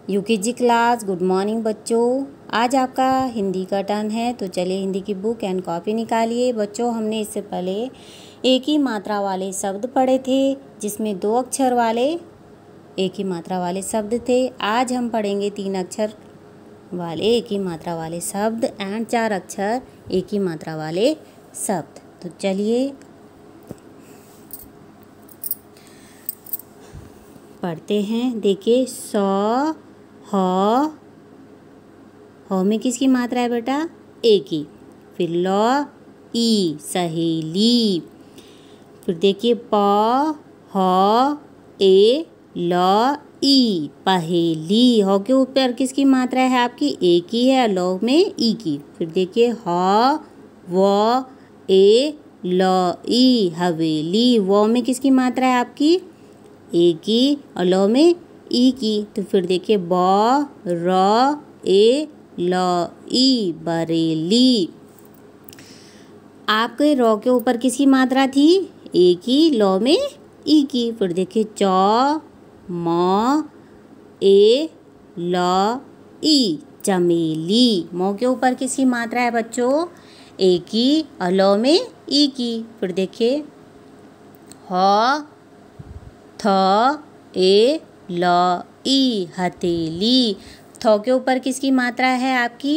UKG class. Good morning बच्चों। आज आपका हिंदी का टर्न है, तो चलिए हिंदी की बुक एंड कॉपी निकालिए। बच्चों, हमने इससे पहले एक ही मात्रा वाले शब्द पढ़े थे, जिसमें 2 अक्षर वाले एक ही मात्रा वाले शब्द थे। आज हम पढ़ेंगे 3 अक्षर वाले एक ही मात्रा वाले शब्द एंड 4 अक्षर एक ही मात्रा वाले शब्द। तो चलिए पढ़ते हैं। देखिए, सौ ह में किसकी मात्रा है बेटा? एक ही। फिर ल ई सहेली। फिर देखिए प ह ए ल ई पहेली। ह के ऊपर किसकी मात्रा है आपकी? एक ही है, ल में ई की। फिर देखिए ह व ए ल ई हवेली। व में किसकी मात्रा है आपकी? एक ही और ल में ई की। तो फिर देखिए ब र ए ल ई बरेली। आपके र के ऊपर किसकी मात्रा थी? एक ही, ल में ई की। फिर देखिए च म ए ल ई चमेली। म के ऊपर किसकी मात्रा है बच्चों? एक ही और ल में ई की। फिर देखिए ह थ ए ल ई हथेली। थ के ऊपर किसकी मात्रा है आपकी?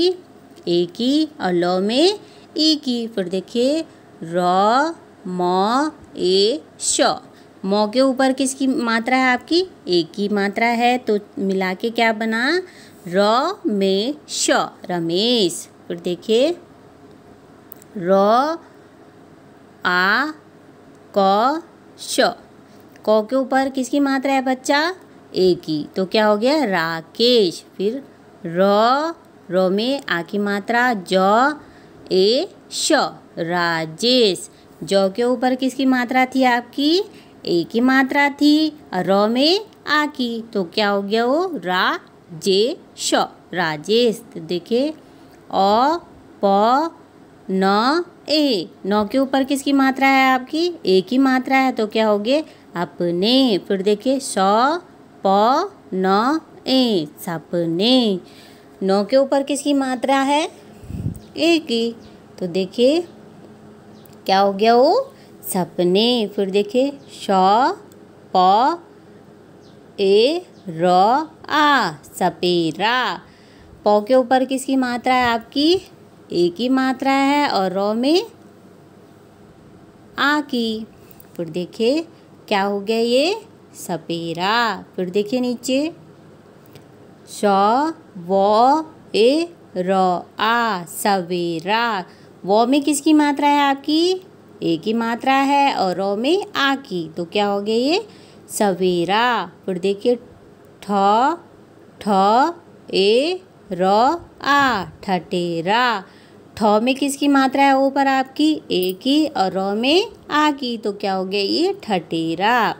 एक ही और ल में ई की। फिर देखिए र म ए श। म के ऊपर किसकी मात्रा है आपकी? एक ही मात्रा है, तो मिला के क्या बना? र में श रमेश। फिर देखिए र आ क श। क के ऊपर किसकी मात्रा है बच्चा? एक ही, तो क्या हो गया? राकेश। फिर र में आ की मात्रा ज ए श राजेश। ज के ऊपर किसकी मात्रा थी आपकी? एक ही मात्रा थी और र में आ की, तो क्या हो गया वो? राजेश राजेश। तो देखिए अ प न ए। न के ऊपर किसकी मात्रा है आपकी? एक ही मात्रा है, तो क्या हो गए? अपने। फिर देखिए स प न ए सपने। न के ऊपर किसकी मात्रा है? एक ही, तो देखिए क्या हो गया वो? सपने। फिर देखिए श प ए र आ सपेरा। प के ऊपर किसकी मात्रा है आपकी? एक ही मात्रा है और र में आ की। फिर देखिए क्या हो गया ये? सपेरा। फिर देखिए नीचे स व ए र आ सवेरा। व में किसकी मात्रा है आपकी? एक ही मात्रा है और र में आ की, तो क्या हो गया ये? सवेरा। फिर देखिए ठ ए र आ ठठेरा। ठ में किसकी मात्रा है ऊपर आपकी? एक ही और र में आ की, तो क्या हो गया ये? ठठेरा।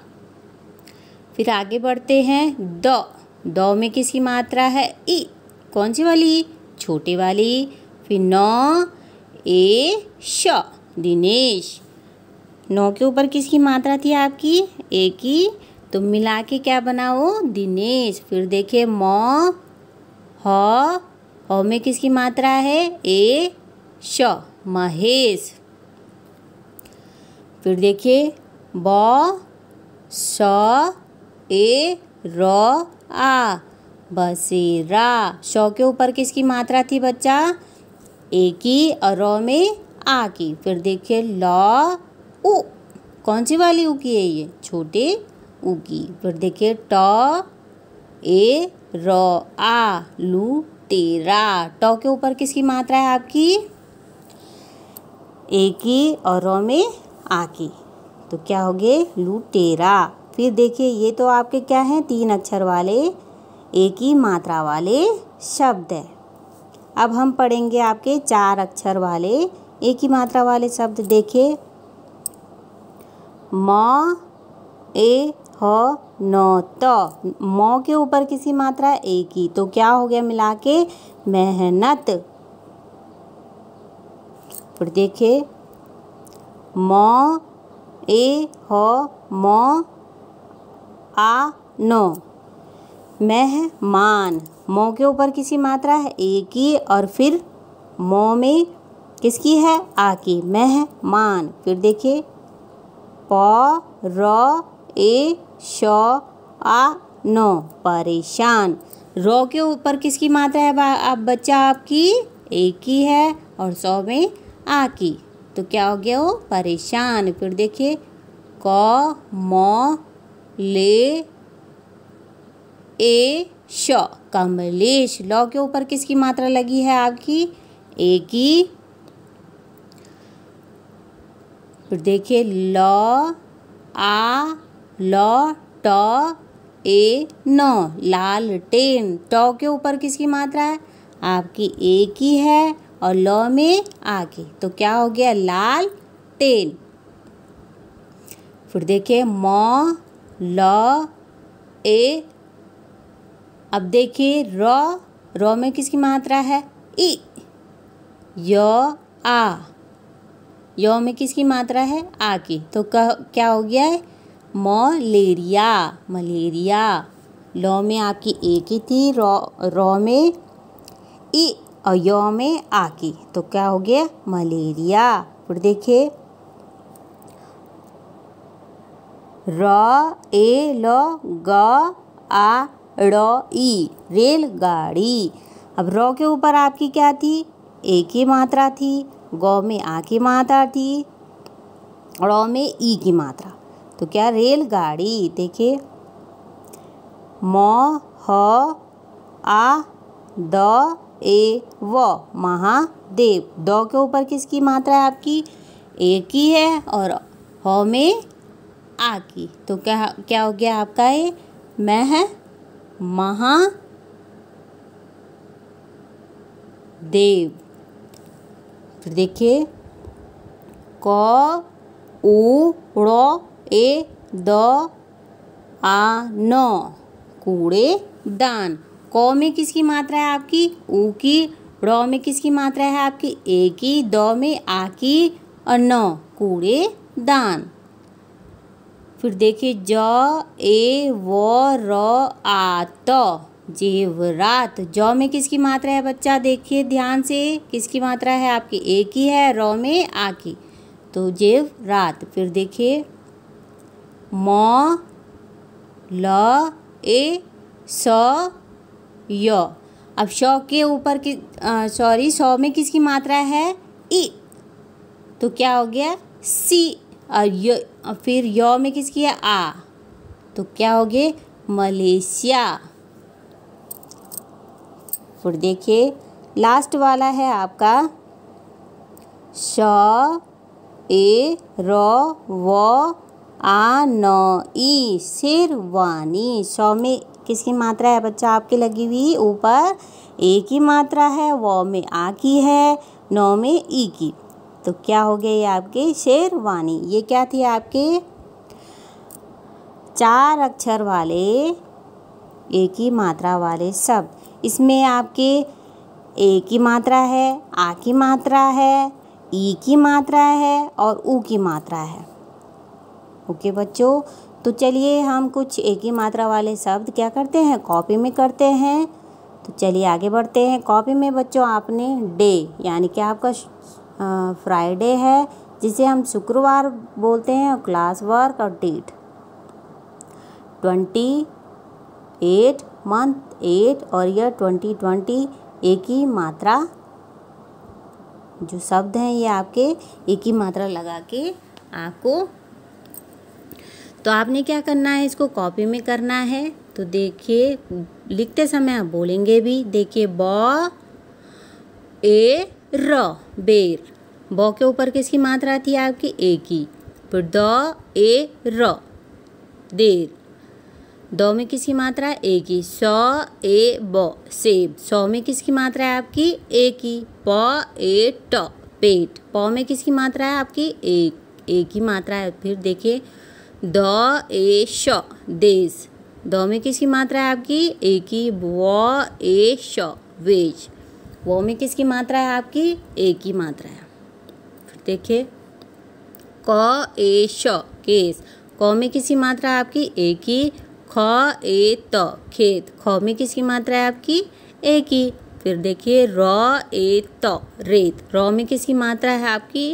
फिर आगे बढ़ते हैं। द में किसकी मात्रा है? ई। कौन सी वाली? छोटे वाली। फिर न ए श दिनेश। नौ के ऊपर किसकी मात्रा थी आपकी? एक ही, तो मिला के क्या बनाओ? दिनेश। फिर देखिए म ह में किसकी मात्रा है? ए श महेश। फिर देखिए ब स ए र आ बसेरा। श के ऊपर किसकी मात्रा थी बच्चा? एक ही और र में आ की। फिर देखिए ल उ। कौन सी वाली उ की है ये? छोटे उ की। फिर देखिए ट ए र आ लुटेरा। ट के ऊपर किसकी मात्रा है आपकी? एक ही और र में आ की, तो क्या हो गए? लुटेरा। फिर देखिए ये तो आपके क्या हैं? 3 अक्षर वाले एक ही मात्रा वाले शब्द है। अब हम पढ़ेंगे आपके 4 अक्षर वाले एक ही मात्रा वाले शब्द। देखिए म ए ह न त। म के ऊपर किसी मात्रा एक ही, तो क्या हो गया मिला के? मेहनत। फिर देखिए म ए ह म आ न। मैं है मान, मौ के ऊपर किसकी मात्रा है ए की, और फिर मौ में किसकी है आ की, मैं है मान। फिर देखिए प र ए श आ नो परेशान, रो के ऊपर किसकी मात्रा है आप बच्चा आपकी ए की है और सौ में आ की, तो क्या हो गया वो परेशान। फिर देखिए क मौ ले ए श कमलेश, लौ के ऊपर किसकी मात्रा लगी है आपकी ए की। फिर देखिए ल आ ल ट ए नौ लालटेन, टौ के ऊपर किसकी मात्रा है आपकी ए की है और ल में आ की, तो क्या हो गया लाल टेन। फिर देखिए म ल ए, अब देखिए र में किसकी मात्रा है ई, य आ, य में किसकी मात्रा है आ की, तो क्या हो गया है मलेरिया, मलेरिया। ल में आपकी ए की थी, र में ई और य में आ की, तो क्या हो गया मलेरिया। फिर देखिए र ए ल ग आ ड़ ई रेलगाड़ी, अब र के ऊपर आपकी क्या थी ए की मात्रा थी, ग में आ की मात्रा थी, ड़ में ई की मात्रा, तो क्या रेलगाड़ी। देखिए म ह आ द ए व महादेव, द के ऊपर किसकी मात्रा है आपकी ए की है और ह में आ की, तो क्या हो गया आपका ये मैं है महादेव। फिर देखिए क उ ड़ ए द आ न कूड़ेदान, क में किसकी मात्रा है आपकी उ की, ड़ में किसकी मात्रा है आपकी ए की, द में आ की और न कूड़ेदान। फिर देखिए ज ए व र आ त जेवरात, ज में किसकी मात्रा है बच्चा देखिए ध्यान से किसकी मात्रा है आपकी ए की है, र में आ की, तो जेवरात। फिर देखिए म ल ए स य, अब श के ऊपर सौ में किसकी मात्रा है ई, तो क्या हो गया सी, और फिर य में किसकी है आ, तो क्या हो गए मलेशिया। फिर देखिए लास्ट वाला है आपका श ए र व आ न ई शेरवानी, सौ में किसकी मात्रा है बच्चा आपकी लगी हुई ऊपर ए की मात्रा है, व में आ की है, न में ई की, तो क्या हो गया ये आपके शेरवानी। ये क्या थी आपके 4 अक्षर वाले एक ही मात्रा वाले शब्द। इसमें आपके ए की मात्रा है, आ की मात्रा है, ई की मात्रा है और ऊ की मात्रा है। ओके बच्चों, तो चलिए हम कुछ एक ही मात्रा वाले शब्द क्या करते हैं कॉपी में करते हैं। तो चलिए आगे बढ़ते हैं। कॉपी में बच्चों आपने डे यानी कि आपका फ्राइडे है जिसे हम शुक्रवार बोलते हैं, और क्लास वर्क और डेट 28 मंथ 8 और ईयर 2020 एक ही मात्रा जो शब्द हैं ये आपके एक ही मात्रा लगा के आपको, तो आपने क्या करना है इसको कॉपी में करना है। तो देखिए लिखते समय आप बोलेंगे भी, देखिए ब ए र बेर, ब के ऊपर किसकी मात्रा थी आपकी ए की, फिर the A raw there, the में किसकी मात्रा ए की, स ए ब सेब, सौ में किसकी मात्रा है आपकी ए की, प ए ट पेट, प में किसकी मात्रा है आपकी ए की मात्रा है। फिर देखिए द ए श देश, द में किसकी मात्रा है आपकी ए की, व ए श वेज, वो में किसकी मात्रा है आपकी ए की मात्रा है। फिर देखिए क ए श केस, क में किसकी मात्रा है आपकी ए की, ख ए त खेत, ख में किसकी मात्रा है आपकी? ए की। फिर देखिए र ए त रेत, र में किसकी मात्रा है आपकी?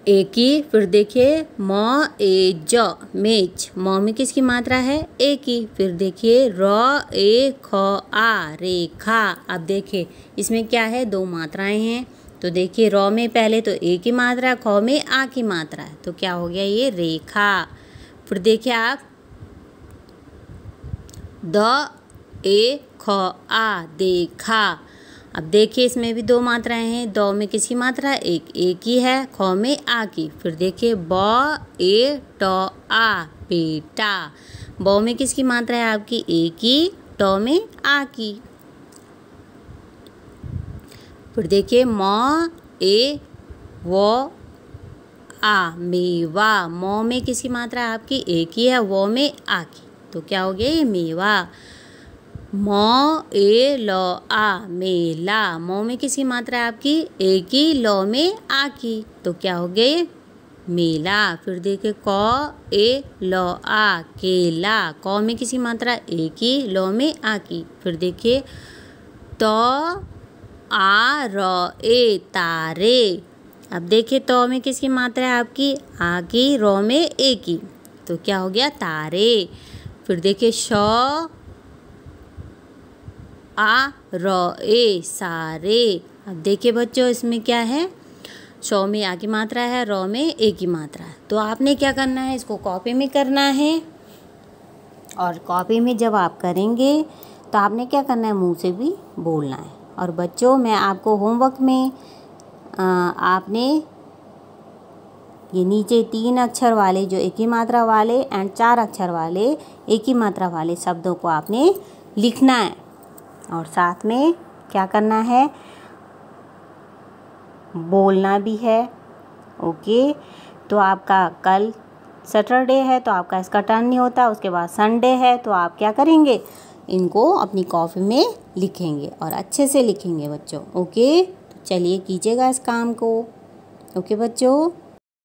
ए की। फिर देखिए म ए ज मेज, म में किसकी मात्रा है? ए की। फिर देखिए र ए ख आ रेखा। अब देखिए इसमें क्या है? दो मात्राएं हैं। तो देखिए र में पहले तो ए की मात्रा है, ख में आ की मात्रा है, तो क्या हो गया? ये रेखा। फिर देखिए आप द ए ख आ देखा। अब देखिए इसमें भी दो मात्राएं हैं। द में किसकी मात्रा है? एक, ए की है, ख में आ की। फिर देखिए ब ए ट आ बेटा, ब में किसकी मात्रा है आपकी? ए की, ट में आ की। फिर देखिए म ए व आ मेवा, म में किसकी मात्रा है आपकी? ए की है, व में आ की, तो क्या हो गया? ये मेवा। म ए ल आ मेला, म में किसकी मात्रा है आपकी? ए की, ल में आ की, तो क्या हो गए? मेला। फिर देखिए क ए ल आ केला, क में किसकी मात्रा? ए की, ल में आ की। फिर देखिए त आ र ए तारे, अब देखिए त में किसकी मात्रा है आपकी? आ की, र में ए की, तो क्या हो गया? तारे। फिर देखिए श आ र ए सारे, अब देखिए बच्चों इसमें क्या है? श में आ की मात्रा है, र में ए की मात्रा है, तो आपने क्या करना है? इसको कॉपी में करना है। और कॉपी में जब आप करेंगे तो आपने क्या करना है? मुंह से भी बोलना है। और बच्चों मैं आपको होमवर्क में आपने ये नीचे 3 अक्षर वाले जो एक ही मात्रा वाले एंड 4 अक्षर वाले एक ही मात्रा वाले शब्दों को आपने लिखना है। और साथ में क्या करना है? बोलना भी है। ओके, तो आपका कल सैटरडे है तो आपका इसका टर्न नहीं होता, उसके बाद संडे है तो आप क्या करेंगे? इनको अपनी कॉपी में लिखेंगे और अच्छे से लिखेंगे बच्चों। ओके, तो चलिए कीजिएगा इस काम को। ओके बच्चों।